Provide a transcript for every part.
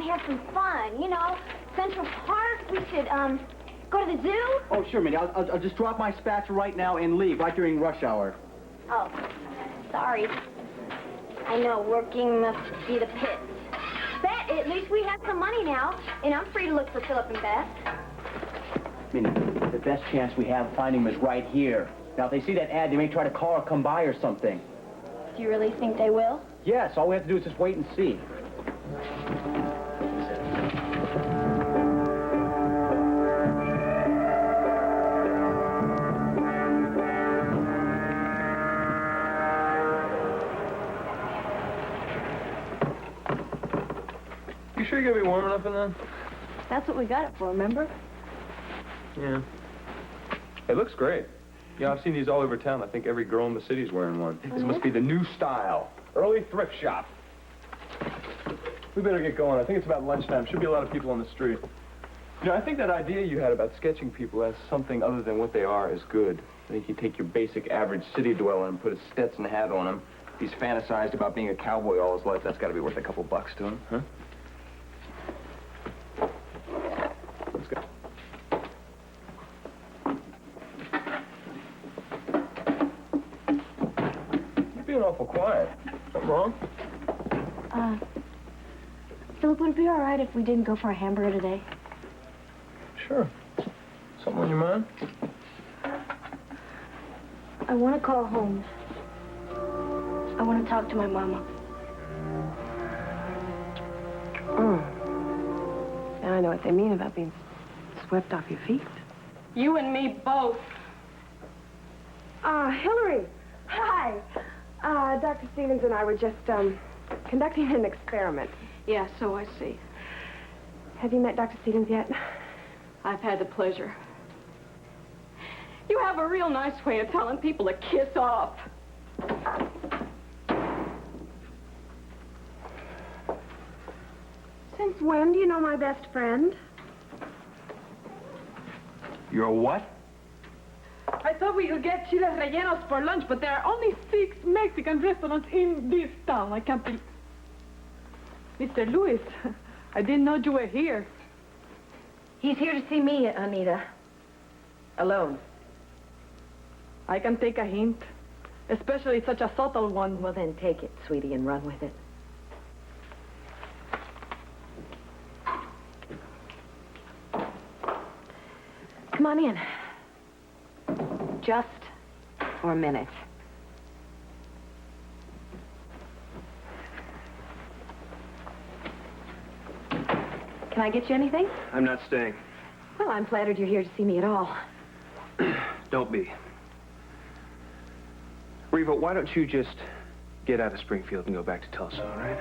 and have some fun, you know. Central Park, we should, go to the zoo. Oh, sure, Minnie. I'll just drop my spatula right now and leave, right during rush hour. Oh, sorry. I know, working must be the pits. Bet, at least we have some money now, and I'm free to look for Philip and Beth. Minnie, the best chance we have of finding them is right here. Now, if they see that ad, they may try to call or come by or something. Do you really think they will? Yes, all we have to do is just wait and see. You sure you're gonna be warm enough in that? That's what we got it for, remember? Yeah. It looks great. Yeah, I've seen these all over town. I think every girl in the city's wearing one. This must be the new style. Early thrift shop. We better get going. I think it's about lunchtime. Should be a lot of people on the street. You know, I think that idea you had about sketching people as something other than what they are is good. I think you take your basic average city dweller and put a Stetson hat on him. He's fantasized about being a cowboy all his life. That's got to be worth a couple bucks to him, huh? Let's go. You're being awful quiet. Something wrong? Philip, would it be all right if we didn't go for a hamburger today? Sure. Something on your mind? I want to call home. I want to talk to my mama. Now I know what they mean about being swept off your feet. You and me both. Hillary. Hi. Dr. Stevens and I were just, conducting an experiment. Yeah, so I see. Have you met Dr. Stevens yet? I've had the pleasure. You have a real nice way of telling people to kiss off. Since when do you know my best friend? You're a what? I thought we could get chiles rellenos for lunch, but there are only 6 Mexican restaurants in this town. I can't believe... Mr. Lewis, I didn't know you were here. He's here to see me, Anita. Alone. I can take a hint, especially such a subtle one. Well, then take it, sweetie, and run with it. Come on in. Just for a minute. Can I get you anything? I'm not staying. Well, I'm flattered you're here to see me at all. Don't be. Reva, why don't you just get out of Springfield and go back to Tulsa, all right?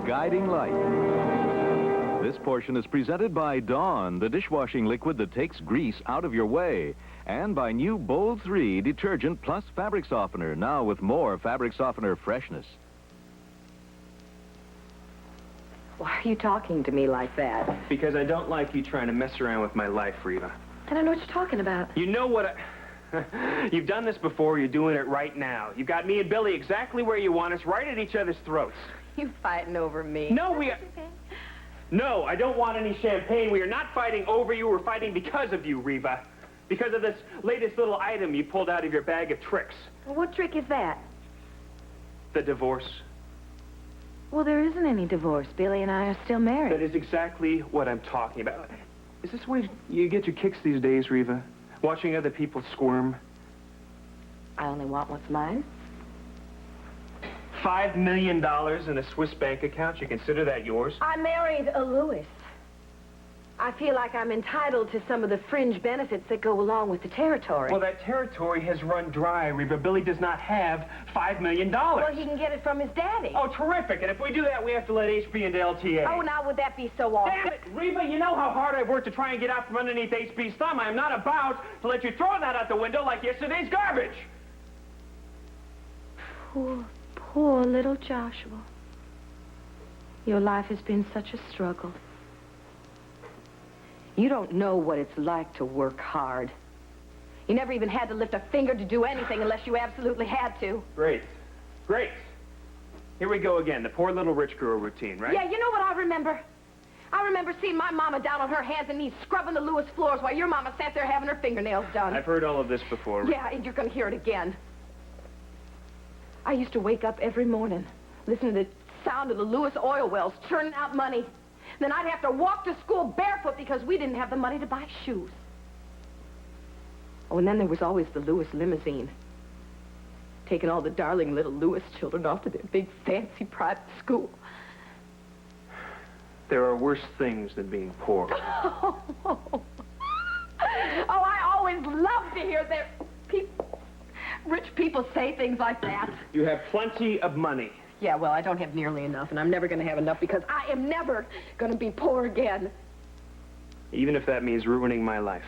Guiding light. This portion is presented by Dawn, the dishwashing liquid that takes grease out of your way, and by new Bold 3 detergent plus fabric softener, now with more fabric softener freshness. Why are you talking to me like that? Because I don't like you trying to mess around with my life, Reva. I don't know what you're talking about. You know what You've done this before, you're doing it right now. You've got me and Billy exactly where you want us, right at each other's throats. You fighting over me? No, we are... No, I don't want any champagne. We are not fighting over you. We're fighting because of you, Reva. Because of this latest little item you pulled out of your bag of tricks. Well, what trick is that? The divorce. Well, there isn't any divorce. Billy and I are still married. That is exactly what I'm talking about. Is this the way you get your kicks these days, Reva? Watching other people squirm. I only want what's mine. $5 million in a Swiss bank account. You consider that yours? I married a Lewis. I feel like I'm entitled to some of the fringe benefits that go along with the territory. Well, that territory has run dry, Reba. Billy does not have $5 million. Well, he can get it from his daddy. Oh, terrific. And if we do that, we have to let HB into LTA. Oh, now would that be so awful? Damn it, Reba, you know how hard I've worked to try and get out from underneath HB's thumb. I am not about to let you throw that out the window like yesterday's garbage. Poor little Joshua. Your life has been such a struggle. You don't know what it's like to work hard. You never even had to lift a finger to do anything unless you absolutely had to. Great. Great. Here we go again, the poor little rich girl routine, right? Yeah, you know what I remember? I remember seeing my mama down on her hands and knees scrubbing the Lewis floors while your mama sat there having her fingernails done. I've heard all of this before. Yeah, and you're going to hear it again. I used to wake up every morning, listening to the sound of the Lewis oil wells churning out money. Then I'd have to walk to school barefoot because we didn't have the money to buy shoes. Oh, and then there was always the Lewis limousine, taking all the darling little Lewis children off to their big, fancy private school. There are worse things than being poor. Oh, I always love to hear that rich people say things like that. You have plenty of money. Yeah, well, I don't have nearly enough, and I'm never going to have enough because I am never going to be poor again. Even if that means ruining my life.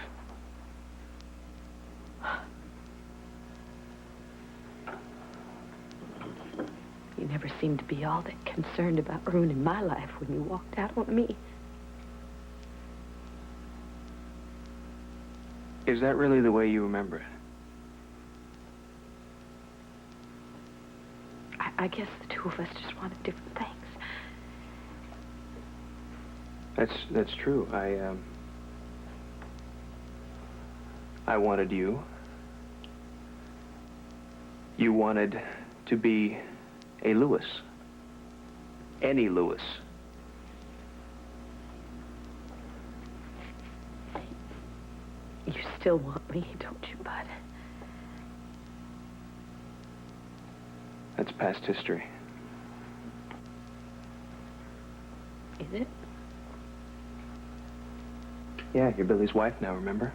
You never seemed to be all that concerned about ruining my life when you walked out on me. Is that really the way you remember it? I guess the two of us just wanted different things. That's true. I wanted you. You wanted to be a Lewis. Any Lewis. You still want me, don't you, Bud? That's past history. Is it? Yeah, you're Billy's wife now, remember?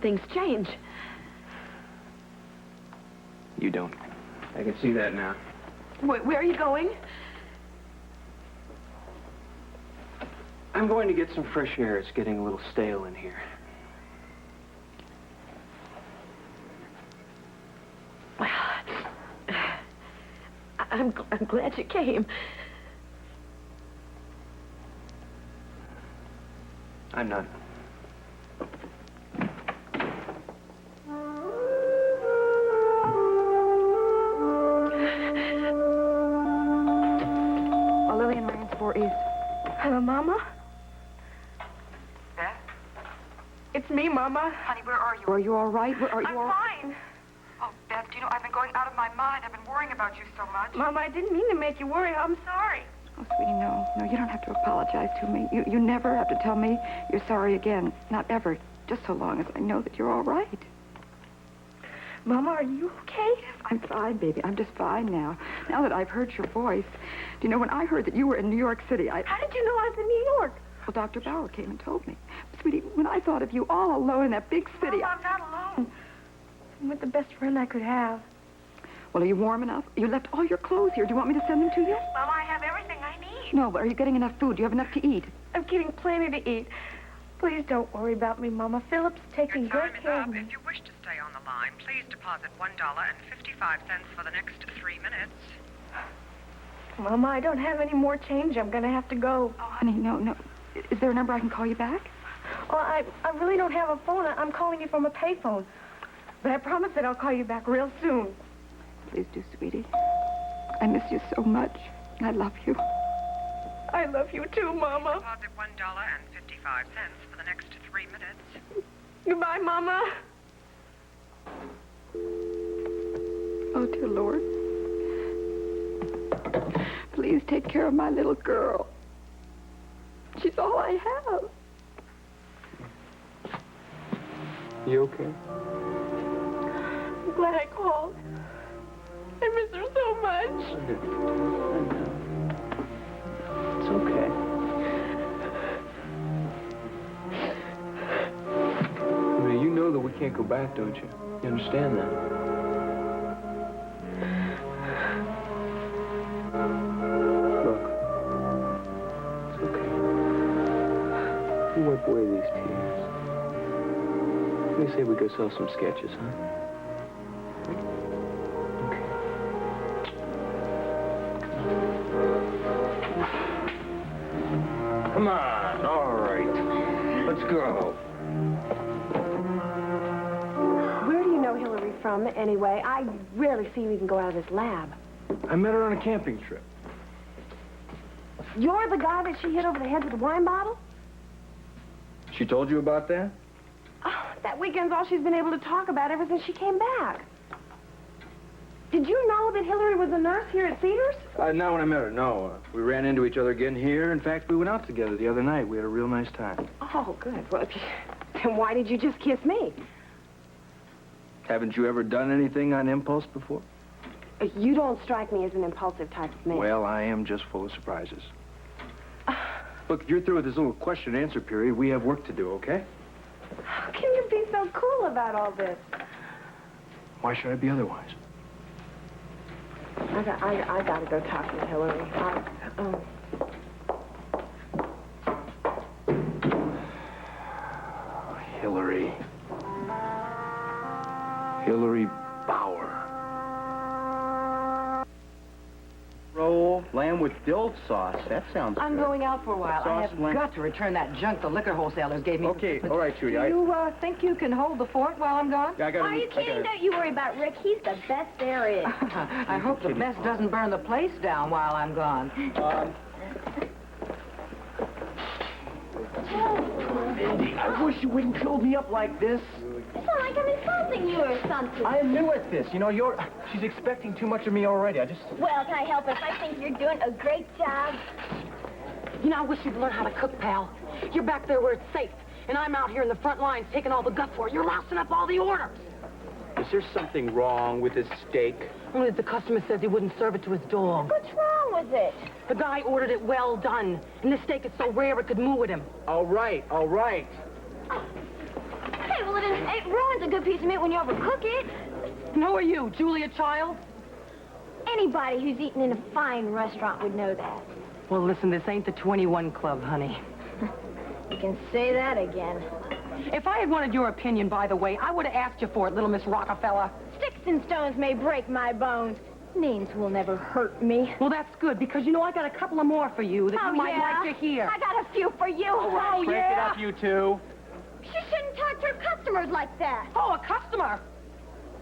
Things change. You don't. I can see that now. Where are you going? I'm going to get some fresh air. It's getting a little stale in here. Well, I'm glad you came. I'm not. Lillian Rains 4 East. Hello, Mama? Beth? It's me, Mama. Honey, where are you? Are you all right? Are you all right? Fine. Oh, Beth, do you know, I've been going out of my mind. I've been worrying about you so much. Mama, I didn't mean to make you worry. I'm sorry. Oh, sweetie, no. No, you don't have to apologize to me. You never have to tell me you're sorry again. Not ever. Just so long as I know that you're all right. Mama, are you okay? I'm fine, baby. I'm just fine now. Now that I've heard your voice. Do you know, when I heard that you were in New York City, How did you know I was in New York? Well, Dr. Bauer came and told me. Sweetie, when I thought of you all alone in that big city... Mama, I'm not alone. I'm with the best friend I could have. Well, are you warm enough? You left all your clothes here. Do you want me to send them to you? Mama, I have everything I need. No, but are you getting enough food? Do you have enough to eat? I'm getting plenty to eat. Please don't worry about me, Mama. Philip's taking Your time great is care up. of me. If you wish to stay on the line, please deposit $1.55 for the next 3 minutes. Mama, I don't have any more change. I'm going to have to go. Oh, honey, no. Is there a number I can call you back? Well, I really don't have a phone. I'm calling you from a payphone. But I promise that I'll call you back real soon. Please do, sweetie. I miss you so much. I love you. I love you too, Mama. Deposit $1.55 for the next 3 minutes. Goodbye, Mama. Oh, dear Lord. Please take care of my little girl. She's all I have. You okay? I'm glad I called. I miss her so much. It's okay. I mean, you know that we can't go back, don't you? You understand that? Look. It's okay. You wipe away these tears. What do you say we go sell some sketches, huh? Come on, all right. Let's go. Where do you know Hillary from, anyway? I rarely see you even go out of this lab. I met her on a camping trip. You're the guy that she hit over the head with a wine bottle? She told you about that? Oh, that weekend's all she's been able to talk about ever since she came back. Did you know that Hillary was a nurse here at Cedars? Not when I met her, no. We ran into each other again here. In fact, we went out together the other night. We had a real nice time. Oh, good. Well, then why did you just kiss me? Haven't you ever done anything on impulse before? You don't strike me as an impulsive type of man. Well, I am just full of surprises. Look, if you're through with this little question-and-answer period, we have work to do, okay? How can you be so cool about all this? Why should I be otherwise? I gotta go talk to Hillary. Hillary. Hillary Bauer. Roll lamb with dill sauce. That sounds I'm good. going out for a while. I Sauce, have lamb. got to return that junk the liquor wholesalers gave me. Okay, all right, Judy. Do you think you can hold the fort while I'm gone? Yeah, I got Are you kidding? Don't you worry about Rick. He's the best there is. I hope the mess doesn't burn the place down while I'm gone. Mindy, I wish you wouldn't build me up like this. It's not like I'm insulting you or something. I am new at this. You know, she's expecting too much of me already. Well, can I help it? I think you're doing a great job. You know, I wish you'd learn how to cook, pal. You're back there where it's safe, and I'm out here in the front lines taking all the guts for it. You're lousing up all the orders. Is there something wrong with this steak? Only that the customer says he wouldn't serve it to his dog. What's wrong with it? The guy ordered it well done, and this steak is so rare it could moo at him. All right, all right. Hey, well, it ruins a good piece of meat when you overcook it. And who are you, Julia Child? Anybody who's eaten in a fine restaurant would know that. Well, listen, this ain't the 21 Club, honey. You can say that again. If I had wanted your opinion, by the way, I would have asked you for it, little Miss Rockefeller. Sticks and stones may break my bones. Names will never hurt me. Well, that's good, because, you know, I got a couple of more for you that you might like to hear. I got a few for you. Oh, Break it up, you two. She shouldn't talk to her customers like that. Oh, a customer?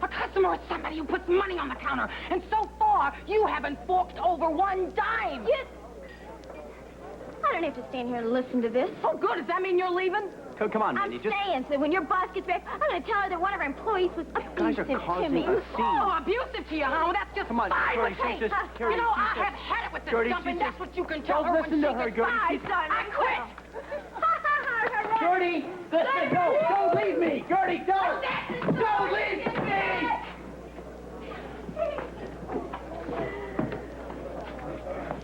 A customer is somebody who puts money on the counter. And so far, you haven't forked over one dime. I don't have to stand here and listen to this. Oh, good. Does that mean you're leaving? Come on, I'm Mindy. staying, so when your boss gets back, I'm going to tell her that one of her employees was guys are abusive to causing me. a scene. Oh, abusive to you, huh? Well, that's just Come on, fine Gertie, with me. she's just- Gertie, You know, she's I just- have had it with this Gertie, stuff, and she's that's just- what you can tell Don't her listen when to she her, gets Gertie. fired. She's- I quit. Gertie, listen, no, don't leave me. Gertie, don't. Don't leave me.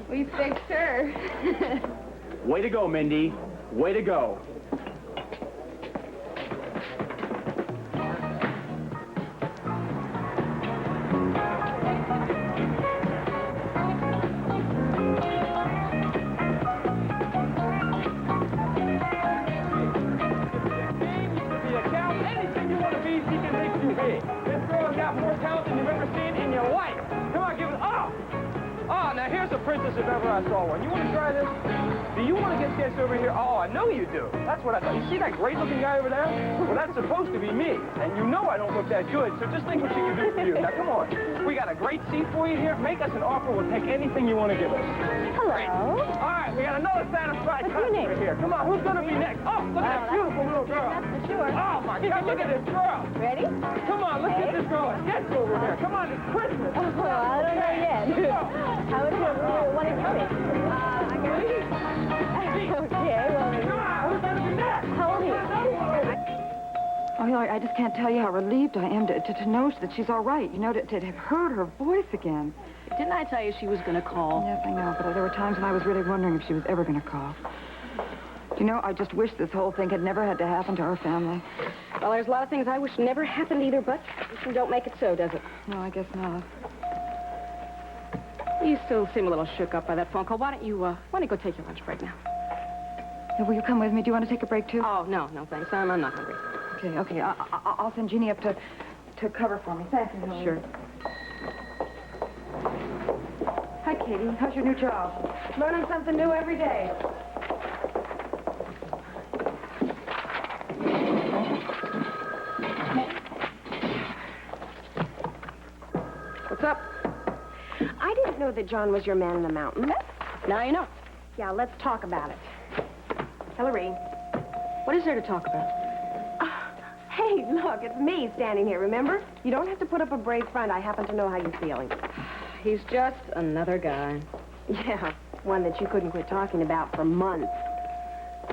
We fixed her. Way to go, Mindy. Way to go. Anything you want to be, she can make you big. This girl's got more talent than you've ever seen in your life. Come on, give it. Oh, now here's a princess if ever I saw one. You want to try this? Do you want to get sketched over here? Oh, I know you do. That's what I thought. You see that great-looking guy over there? Well, that's supposed to be me. And you know I don't look that good, so just think what she can do for you. Now, come on. We got a great seat for you here. Make us an offer. We'll take anything you want to give us. Hello. All right, we got another satisfied customer here. Come on, who's going to be next? Oh, look at that beautiful little girl. That's for sure. Oh, my God, look at this girl. Ready? Come on, let's get this girl a sketch over here. Come on, it's Christmas. Oh, I don't know yet. How would you want to come in? Okay, well, Come on, who's going to be next? how old are you? Oh, Hillary, I just can't tell you how relieved I am to know that she's all right. You know, to have heard her voice again. Didn't I tell you she was going to call? Yes, I know, but there were times when I was really wondering if she was ever going to call. You know, I just wish this whole thing had never had to happen to our family. Well, there's a lot of things I wish never happened either, but wishing don't make it so, does it? No, I guess not. You still seem a little shook up by that phone call. Why don't you go take your lunch break now? Yeah, will you come with me? Do you want to take a break, too? Oh, no, thanks. I'm not hungry. Okay. I'll send Jeannie up to cover for me. Thank you, Hillary. Sure. Hi, Katie. How's your new job? Learning something new every day. What's up? I didn't know that John was your man in the mountains. Now you know. Yeah, let's talk about it. Hillary. What is there to talk about? Hey, look, it's me standing here, remember? You don't have to put up a brave front. I happen to know how you're feeling. He's just another guy. Yeah, one that you couldn't quit talking about for months.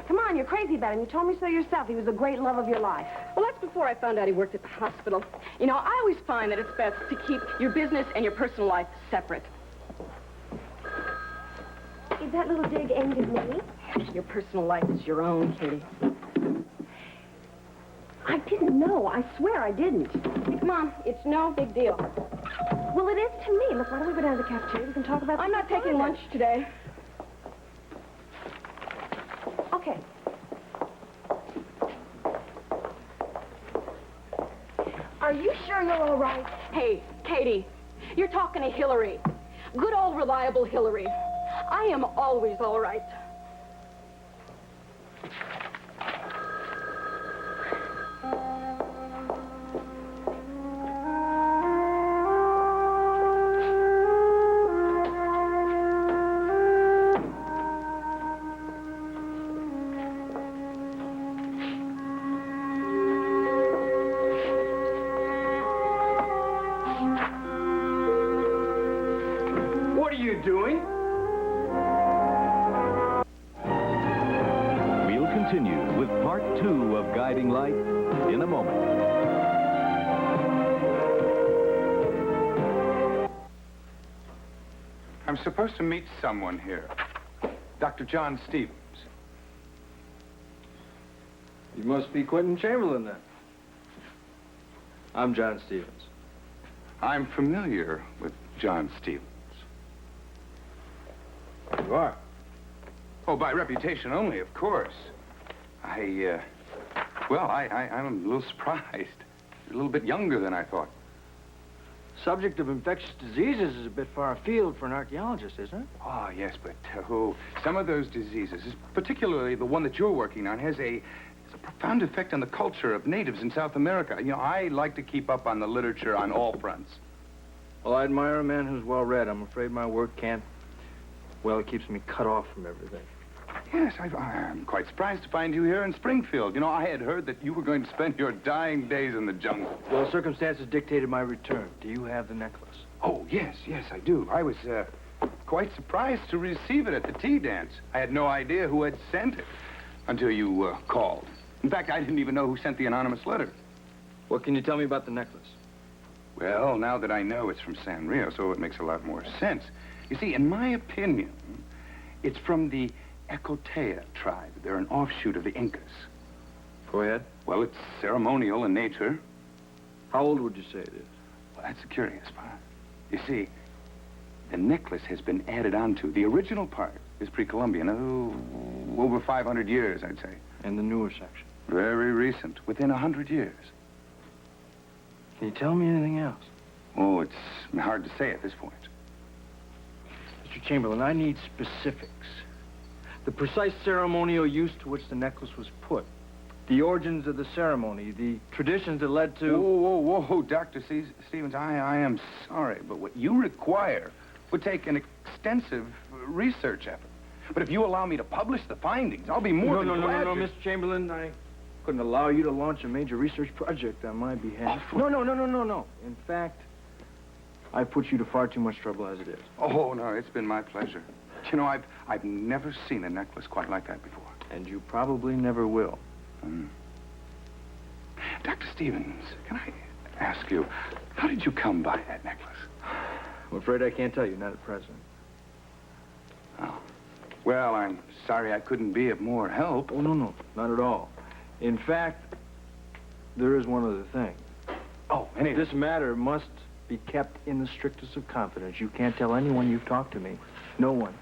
Come on, you're crazy about him. You told me so yourself. He was the great love of your life. Well, that's before I found out he worked at the hospital. You know, I always find that it's best to keep your business and your personal life separate. Is that little dig aimed at me? Your personal life is your own, Katie. I didn't know. I swear I didn't. Come on, it's no big deal. Well, it is to me. Look, why don't we go down to the cafeteria? We can talk about... I'm not taking lunch today. Okay. Are you sure you're all right? Hey, Katie, you're talking to Hillary. Good old reliable Hillary. I am always all right. What are you doing? We'll continue with part 2 of Guiding Light in a moment. I'm supposed to meet someone here. Dr. John Stevens. You must be Quentin Chamberlain, then. I'm John Stevens. I'm familiar with John Stevens. You are? Oh, by reputation only, of course. I'm a little surprised. You're a little bit younger than I thought. Subject of infectious diseases is a bit far afield for an archaeologist, isn't it? Oh, yes, but some of those diseases, particularly the one that you're working on, has a profound effect on the culture of natives in South America. You know, I like to keep up on the literature on all fronts. Well, I admire a man who's well-read. I'm afraid my work can't... Well, it keeps me cut off from everything. Yes, I'm quite surprised to find you here in Springfield. You know, I had heard that you were going to spend your dying days in the jungle. Well, circumstances dictated my return. Do you have the necklace? Oh, yes, I do. I was quite surprised to receive it at the tea dance. I had no idea who had sent it until you called. In fact, I didn't even know who sent the anonymous letter. What can you tell me about the necklace? Well, now that I know it's from San Rio, so it makes a lot more sense. You see, in my opinion, it's from the Ecotea tribe. They're an offshoot of the Incas. Go ahead. Well, it's ceremonial in nature. How old would you say it is? Well, that's the curious part. You see, the necklace has been added onto. The original part is pre-Columbian. Over 500 years, I'd say. And the newer section? Very recent, within 100 years. Can you tell me anything else? Oh, it's hard to say at this point. Mr. Chamberlain, I need specifics. The precise ceremonial use to which the necklace was put. The origins of the ceremony, the traditions that led to... Whoa, Dr. Stevens, I am sorry, but what you require would take an extensive research effort. But if you allow me to publish the findings, I'll be more than glad No, Mr. Chamberlain, I couldn't allow you to launch a major research project on my behalf. Oh, No. In fact, I put you to far too much trouble as it is. Oh, no, it's been my pleasure. You know, I've never seen a necklace quite like that before. And you probably never will. Dr. Stevens, can I ask you, how did you come by that necklace? I'm afraid I can't tell you, not at present. Oh. Well, I'm sorry I couldn't be of more help. Oh, no, not at all. In fact, there is one other thing. Oh, and this matter must be kept in the strictest of confidence. You can't tell anyone you've talked to me. No one,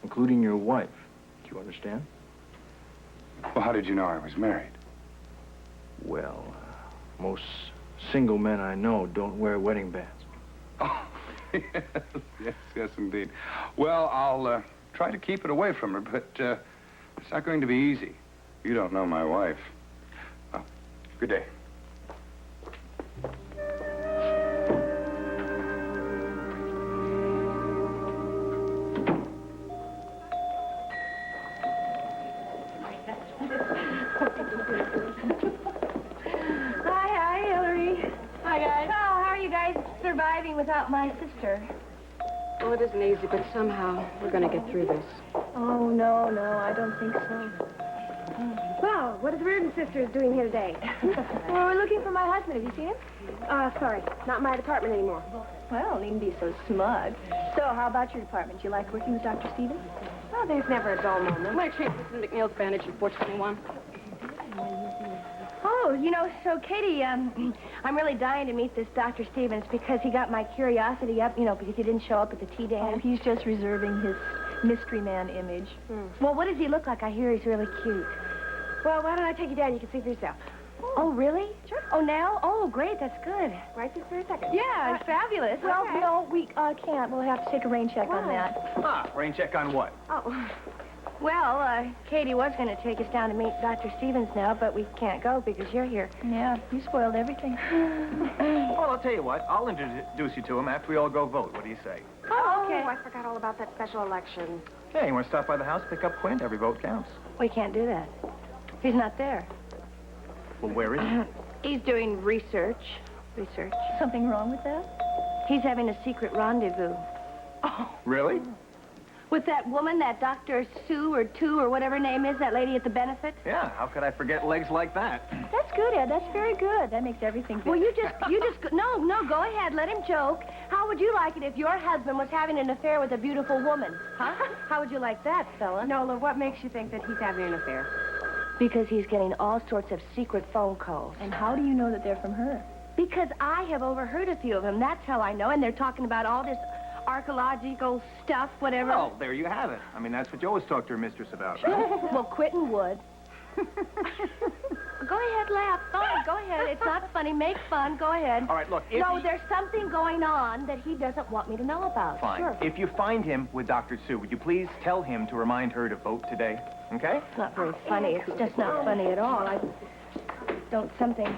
including your wife. Do you understand? Well, how did you know I was married? Well, most single men I know don't wear wedding bands. Oh, yes, indeed. Well, I'll try to keep it away from her, but it's not going to be easy. You don't know my wife. Well, good day. Hi, Hillary. Hi, guys. Oh, how are you guys surviving without my sister? Well, it isn't easy, but somehow we're going to get through this. Oh, no, I don't think so. Well, what is Reardon's sisters doing here today? Well, we're looking for my husband. Have you seen him? Sorry, not my department anymore. Well, needn't be so smug. So, how about your department? You like working with Dr. Stevens? Well, there's never a dull moment. I'm going to change this in McNeil's bandage in 421. Oh, so Katie, I'm really dying to meet this Dr. Stevens because he got my curiosity up, because he didn't show up at the tea dance. Oh, he's just reserving his mystery man image. Well, what does he look like? I hear he's really cute. Well, why don't I take you down? You can see for yourself. Oh, really? Sure. Oh, now? Oh, great. That's good. Right this very second. Yeah, it's fabulous. Well, Okay. no, we can't. We'll have to take a rain check on that. Ah, rain check on what? Oh. Well, Katie was going to take us down to meet Dr. Stevens now, but we can't go because you're here. Yeah, you spoiled everything. Well, I'll tell you what. I'll introduce you to him after we all go vote. What do you say? Oh, okay. Oh, I forgot all about that special election. Yeah, you want to stop by the house, pick up Quint? Every vote counts. We can't do that. He's not there. Well, where is he? He's doing research. Something wrong with that? He's having a secret rendezvous. Really? With that woman, that Dr. Sue or Tu or whatever her name is, that lady at the benefit. Yeah, how could I forget legs like that? That's good, Ed. That's very good. That makes everything better. Well, you just, no, go ahead. Let him joke. How would you like it if your husband was having an affair with a beautiful woman? Huh? How would you like that, fella? Nola, what makes you think that he's having an affair? Because he's getting all sorts of secret phone calls. And how do you know that they're from her? Because I have overheard a few of them. That's how I know. And they're talking about all this archaeological stuff, whatever. Well, there you have it. I mean, that's what you always talk to your mistress about, right? Well, Quentin would. Go ahead, laugh. Fine, go ahead. It's not funny. Make fun. Go ahead. All right, look, if No, there's something going on that he doesn't want me to know about. Fine. Sure. If you find him with Dr. Sue, would you please tell him to remind her to vote today? Okay? It's not very funny. It's just not funny at all. Something.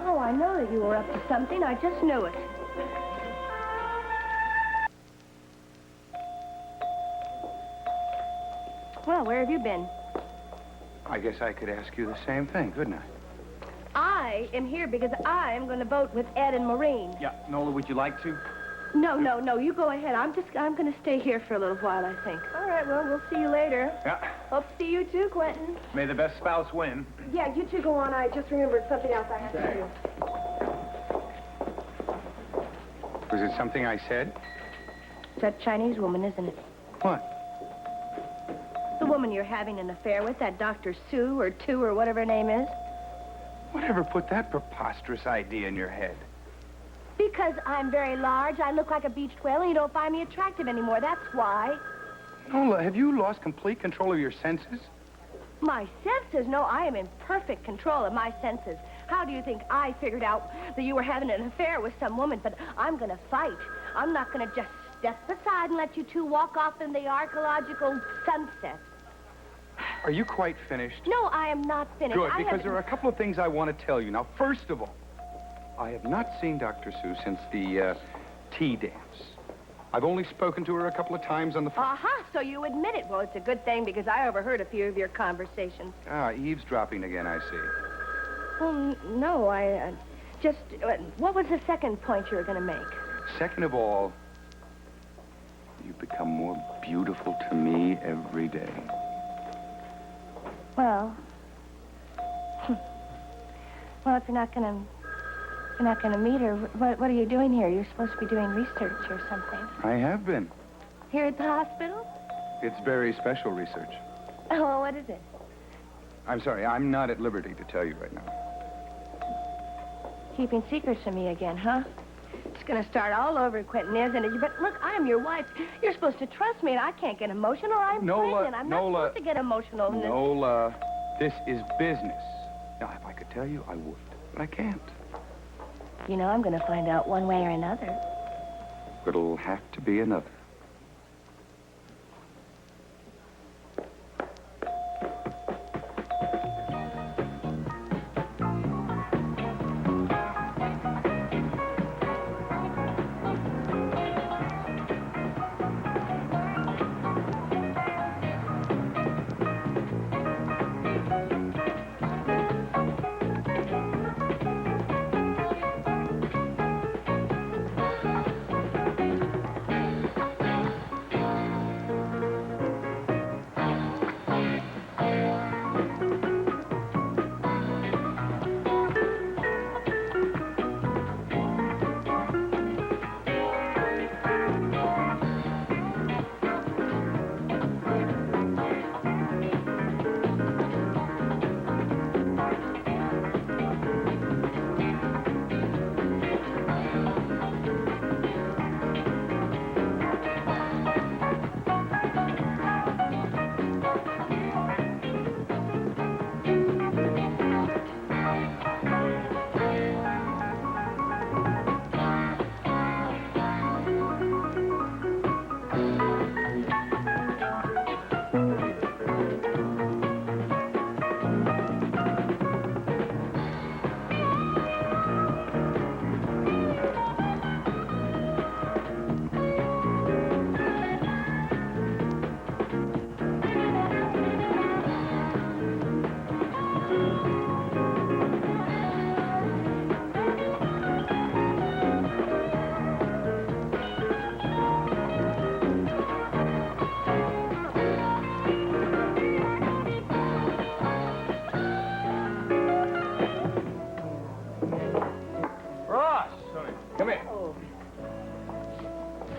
Oh, I know that you were up to something. I just knew it. Well, where have you been? I guess I could ask you the same thing, couldn't I? I am here because I am going to vote with Ed and Maureen. Yeah, Nola, would you like to? No, you go ahead. I'm going to stay here for a little while, I think. All right, well, we'll see you later. Yeah. Hope to see you too, Quentin. May the best spouse win. Yeah, you two go on. I just remembered something else I have to do. Was it something I said? It's that Chinese woman, isn't it? What? The woman you're having an affair with, that Dr. Sue or Tu or whatever her name is. Whatever put that preposterous idea in your head? Because I'm very large, I look like a beached whale, and you don't find me attractive anymore. That's why. Nola, have you lost complete control of your senses? My senses? No, I am in perfect control of my senses. How do you think I figured out that you were having an affair with some woman? But I'm going to fight. I'm not going to just step aside and let you two walk off in the archaeological sunset. Are you quite finished? No, I am not finished. Good, because there are a couple of things I want to tell you. Now, first of all, I have not seen Dr. Sue since the tea dance. I've only spoken to her a couple of times on the phone. Aha, so you admit it. Well, it's a good thing because I overheard a few of your conversations. Ah, eavesdropping again, I see. Well, no, I just... what was the second point you were going to make? Second of all, you become more beautiful to me every day. Well, Well, if you're not gonna meet her, what are you doing here? You're supposed to be doing research or something. I have been. Here at the hospital? It's very special research. Oh, well, what is it? I'm sorry, I'm not at liberty to tell you right now. Keeping secrets from me again, huh? It's gonna start all over, Quentin, isn't it? But look, I'm your wife. You're supposed to trust me, and I can't get emotional. I'm pregnant. I'm not supposed to get emotional. Nola, this is business. Now, if I could tell you, I would. But I can't. You know, I'm gonna find out one way or another. It'll have to be another.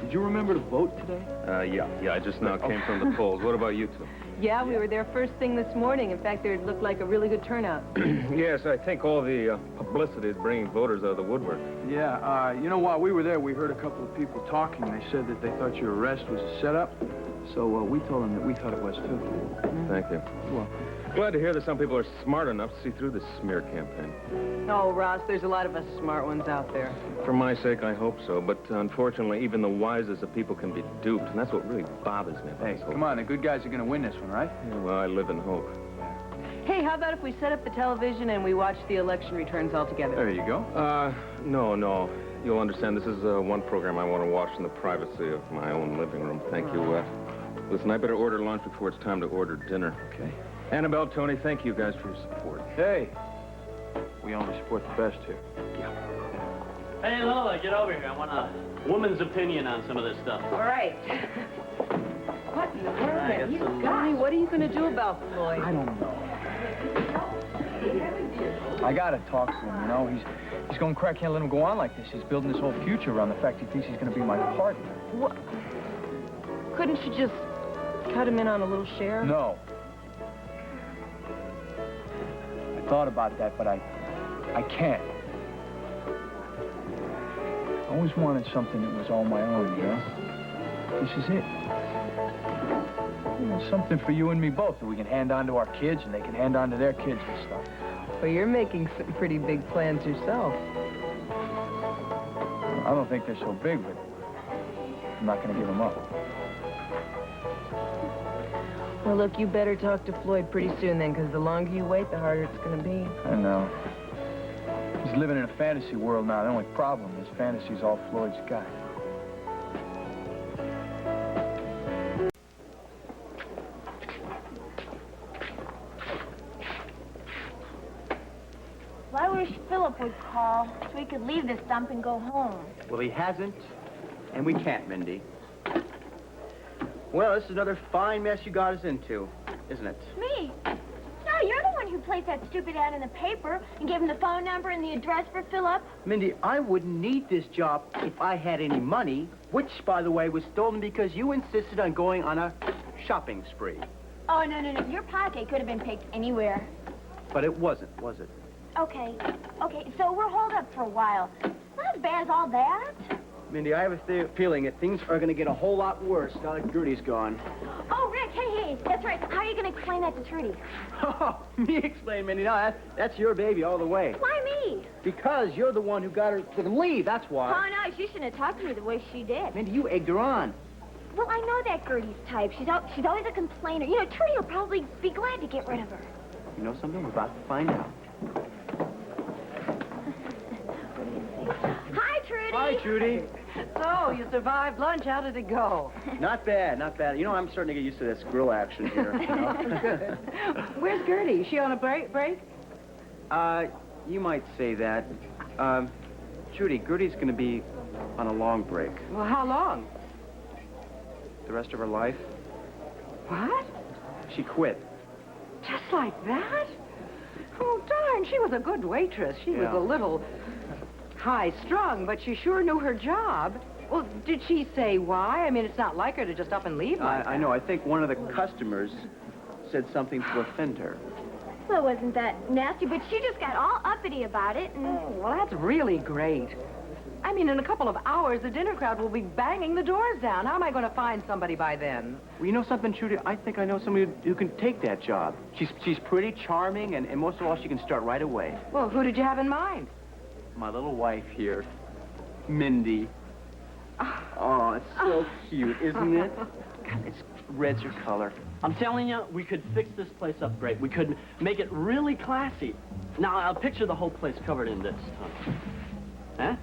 Did you remember to vote today? Yeah, I just now came from the polls. What about you two? Yeah, we were there first thing this morning. In fact, there looked like a really good turnout. Yes, I think all the publicity is bringing voters out of the woodwork. Yeah, you know, while we were there, we heard a couple of people talking. They said that they thought your arrest was a setup. So we told them that we thought it was, too. Thank you. You're welcome. Glad to hear that some people are smart enough to see through this smear campaign. Oh, Ross, there's a lot of us smart ones out there. For my sake, I hope so. But unfortunately, even the wisest of people can be duped, and that's what really bothers me about Hey, this whole come on, the good guys are going to win this one, right? Yeah, well, I live in hope. Hey, how about if we set up the television and we watch the election returns all together? There you go. No. You'll understand this is one program I want to watch in the privacy of my own living room. Thank you. Listen, I better order lunch before it's time to order dinner. Okay. Annabelle, Tony, thank you guys for your support. Hey, we only support the best here. Hey, Lola, get over here. I want a woman's opinion on some of this stuff. All right. What in the world have you got? What are you going to do about Floyd? I don't know. I got to talk to him, you know. He's going crack. Can't let him go on like this. He's building his whole future around the fact he thinks he's going to be my partner. What? Couldn't you just cut him in on a little share? No. I thought about that, but I can't. I always wanted something that was all my own, you know? This is it. You know, something for you and me both that we can hand on to our kids and they can hand on to their kids and stuff. Well, you're making some pretty big plans yourself. I don't think they're so big, but I'm not going to give them up. Well, look, you better talk to Floyd pretty soon then, because the longer you wait, the harder it's going to be. I know. He's living in a fantasy world now. The only problem is fantasy's all Floyd's got. Well, I wish Philip would call so we could leave this dump and go home. Well, he hasn't, and we can't, Mindy. Well, this is another fine mess you got us into, isn't it? Me? No, you're the one who placed that stupid ad in the paper and gave him the phone number and the address for Philip. Mindy, I wouldn't need this job if I had any money, which, by the way, was stolen because you insisted on going on a shopping spree. Oh, no. Your pocket could have been picked anywhere. But it wasn't, was it? Okay, so we're holed up for a while. Not as bad as all that. Mindy, I have a feeling that things are going to get a whole lot worse now that Gertie's gone. Oh, Rick, hey, that's right. How are you going to explain that to Trudy? Oh, me explain, Mindy. No, that's your baby all the way. Why me? Because you're the one who got her to leave, that's why. Oh, no, she shouldn't have talked to me the way she did. Mindy, you egged her on. Well, I know that Gertie's type. She's always a complainer. You know, Trudy will probably be glad to get rid of her. You know something? We're about to find out. Hi, Trudy. Hi, Trudy. So, you survived lunch. How did it go? Not bad, not bad. You know, I'm starting to get used to this grill action here. You know? Where's Gertie? Is she on a break? You might say that. Judy, Gertie's going to be on a long break. Well, how long? The rest of her life. What? She quit. Just like that? Oh, darn, she was a good waitress. She was a little high-strung, but she sure knew her job. Well, did she say why? I mean, it's not like her to just up and leave like that. I know. I think one of the customers said something to offend her. Well, it wasn't that nasty, but she just got all uppity about it. And... Oh, well, that's really great. I mean, in a couple of hours, the dinner crowd will be banging the doors down. How am I going to find somebody by then? Well, you know something, Trudy? I think I know somebody who can take that job. She's pretty charming, and most of all, she can start right away. Well, who did you have in mind? My little wife here, Mindy. Oh, it's so cute, isn't it? It's red's her color. I'm telling you, we could fix this place up great. We could make it really classy. Now, I'll picture the whole place covered in this. Huh?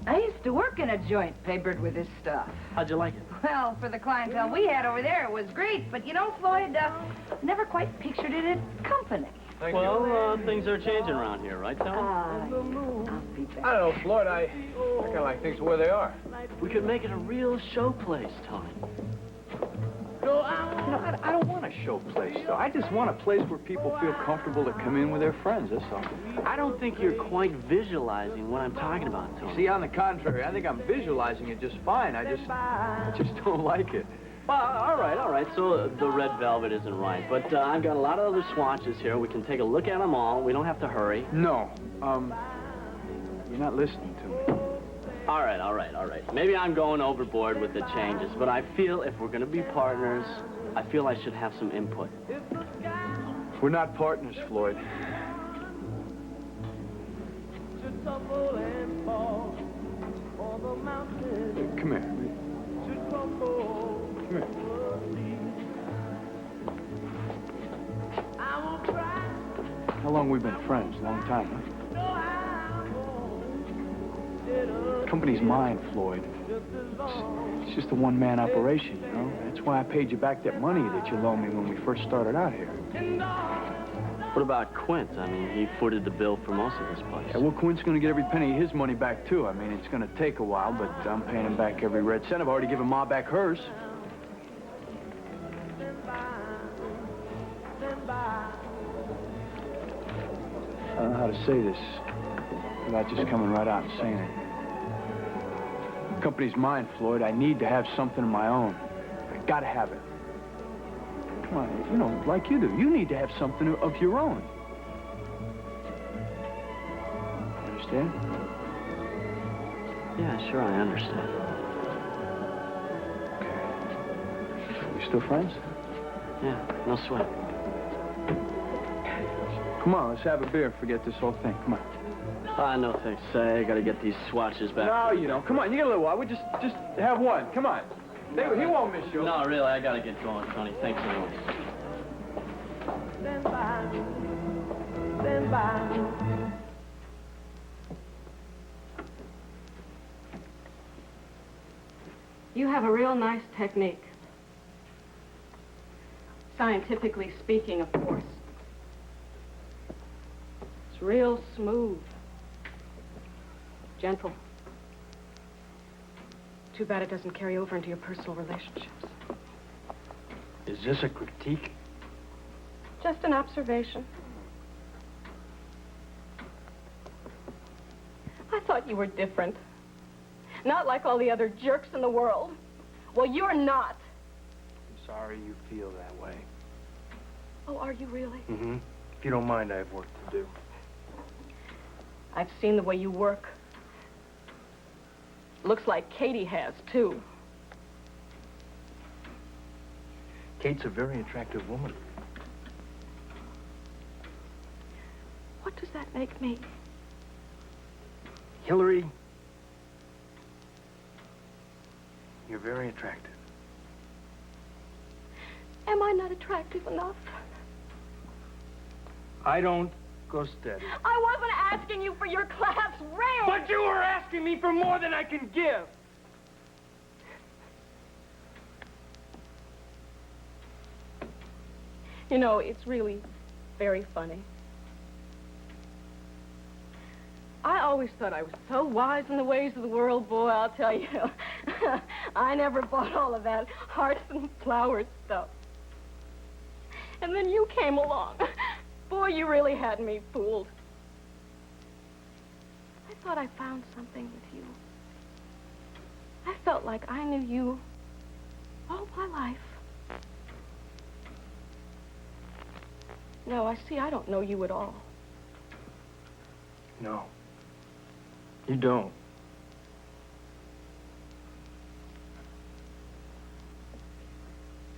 I used to work in a joint papered with this stuff. How'd you like it? Well, for the clientele we had over there, it was great. But, you know, Floyd, never quite pictured it as company. Well, things are changing around here, right, Tony? I don't know, Floyd. I kind of like things the way they are. We could make it a real show place, Tony. You know, I don't want a show place, though. I just want a place where people feel comfortable to come in with their friends, that's all. I don't think you're quite visualizing what I'm talking about, Tony. See, on the contrary, I think I'm visualizing it just fine. I just don't like it. Well, all right. So the red velvet isn't right. But I've got a lot of other swatches here. We can take a look at them all. We don't have to hurry. No. You're not listening to me. All right. Maybe I'm going overboard with the changes, but I feel if we're going to be partners, I feel I should have some input. We're not partners, Floyd. Come here. Come here. How long we been friends? A long time, huh? The company's mine, Floyd. It's just a one-man operation, you know? That's why I paid you back that money that you loaned me when we first started out here. What about Quint? I mean, he footed the bill for most of this place. Yeah, well, Quint's going to get every penny of his money back, too. I mean, it's going to take a while, but I'm paying him back every red cent. I've already given Ma back hers. I don't know how to say this without just coming right out and saying it. The company's mine, Floyd. I need to have something of my own. I gotta have it. Come on, you know, like you do. You need to have something of your own. Understand? Yeah, sure, I understand. Okay. We still friends? Yeah, no sweat. Come on, let's have a beer and forget this whole thing. Come on. No thanks. I gotta get these swatches back. No, you don't. Come on, you got a little while. We just have one. Come on. He won't miss you. No, really, I gotta get going, Tony. Thanks anyway. Stand by. You have a real nice technique. Scientifically speaking, of course. It's real smooth. Gentle. Too bad it doesn't carry over into your personal relationships. Is this a critique? Just an observation. I thought you were different. Not like all the other jerks in the world. Well, you're not. I'm sorry you feel that way. Oh, are you really? Mm-hmm. If you don't mind, I have work to do. I've seen the way you work. Looks like Katie has, too. Kate's a very attractive woman. What does that make me? Hillary, you're very attractive. Am I not attractive enough? I don't go steady. I wasn't asking you for your class ring! But you were asking me for more than I can give! You know, it's really very funny. I always thought I was so wise in the ways of the world, boy, I'll tell you. I never bought all of that hearts and flowers stuff. And then you came along. Boy, you really had me fooled. I thought I found something with you. I felt like I knew you all my life. No, I see I don't know you at all. No. You don't.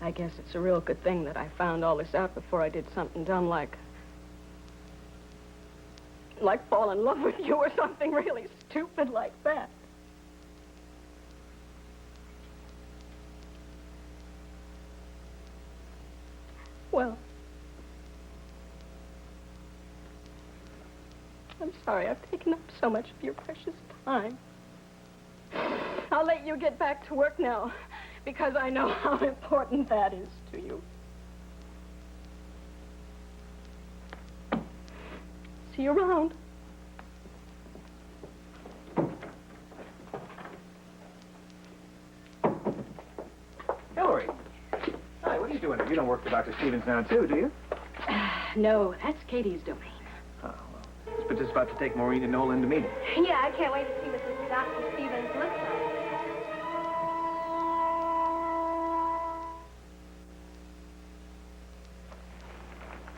I guess it's a real good thing that I found all this out before I did something dumb like fall in love with you or something really stupid like that. Well, I'm sorry I've taken up so much of your precious time. I'll let you get back to work now, because I know how important that is to you. See you around. Hillary. Hi, what are you doing here? You don't work for Dr. Stevens now, too, do you? No, that's Katie's domain. Oh, well. But just about to take Maureen and Nolan to meet him. Yeah, I can't wait to see what this Dr. Stevens looks like.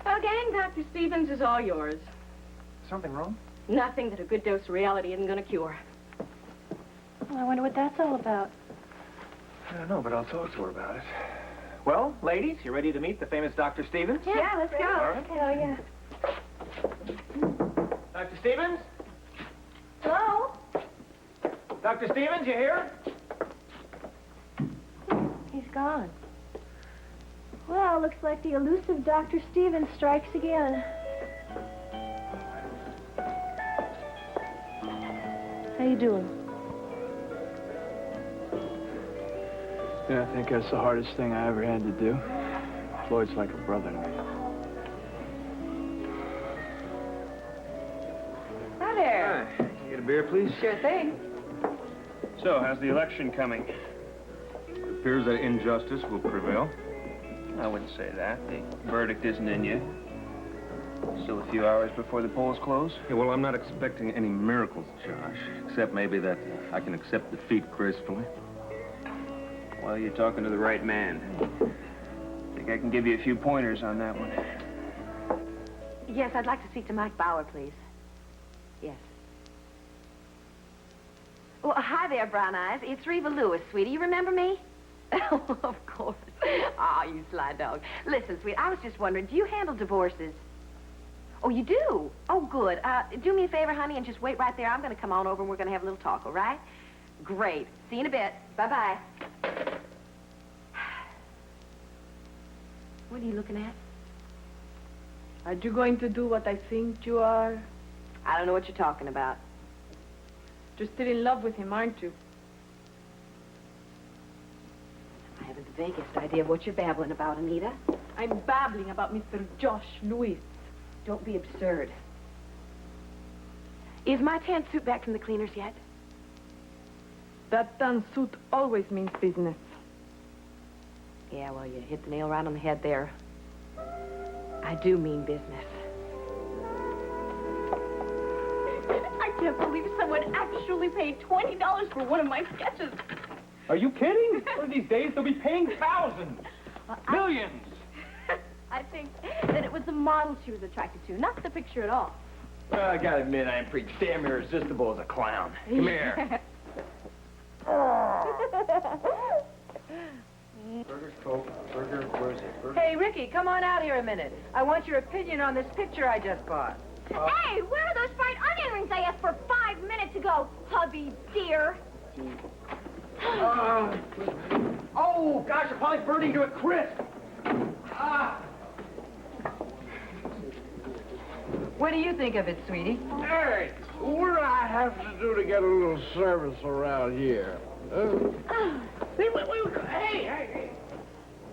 Well, gang, Dr. Stevens is all yours. Something wrong? Nothing that a good dose of reality isn't going to cure. Well, I wonder what that's all about. I don't know, but I'll talk to her about it. Well, ladies, you ready to meet the famous Dr. Stevens? Yeah, let's go. All right. Hell yeah. Dr. Stevens? Hello? Dr. Stevens, you here? He's gone. Well, looks like the elusive Dr. Stevens strikes again. How you doing? Yeah, I think that's the hardest thing I ever had to do. Floyd's like a brother to me. Hi there. Hi. Can you get a beer, please? Sure thing. So, how's the election coming? It appears that injustice will prevail. I wouldn't say that. The verdict isn't in yet. Still a few hours before the polls close. Yeah, well, I'm not expecting any miracles, Josh, except maybe that I can accept defeat gracefully. Well, you're talking to the right man. I think I can give you a few pointers on that one. Yes, I'd like to speak to Mike Bauer, please. Yes. Well, hi there, Brown Eyes. It's Reva Lewis, sweetie. You remember me? Oh, of course. Ah, you sly dog. Listen, sweet, I was just wondering, do you handle divorces? Oh, you do? Oh, good. Do me a favor, honey, and just wait right there. I'm going to come on over, and we're going to have a little talk, all right? Great. See you in a bit. Bye-bye. What are you looking at? Are you going to do what I think you are? I don't know what you're talking about. You're still in love with him, aren't you? I haven't the vaguest idea of what you're babbling about, Anita. I'm babbling about Mr. Josh Lewis. Don't be absurd. Is my tan suit back from the cleaners yet? That tan suit always means business. Yeah, well, you hit the nail right on the head there. I do mean business. I can't believe someone actually paid $20 for one of my sketches. Are you kidding? One of these days they'll be paying thousands. Millions. I think that it was the model she was attracted to, not the picture at all. Well, I gotta admit, I am pretty damn irresistible as a clown. Come here. Burger, Coke, burger, where's it? Burger? Hey, Ricky, come on out here a minute. I want your opinion on this picture I just bought. Hey, where are those fried onion rings I asked for 5 minutes ago, hubby dear? Oh, gosh, you're probably burning to a crisp. What do you think of it, sweetie? Hey, what do I have to do to get a little service around here? Wait, hey.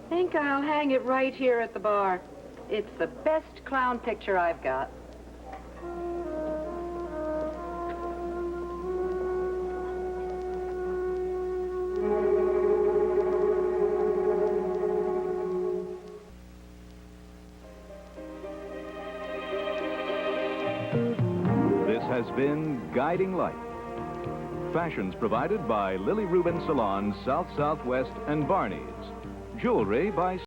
Think I'll hang it right here at the bar. It's the best clown picture I've got. This has been Guiding Light. Fashions provided by Lily Rubin Salon, South Southwest, and Barney's. Jewelry by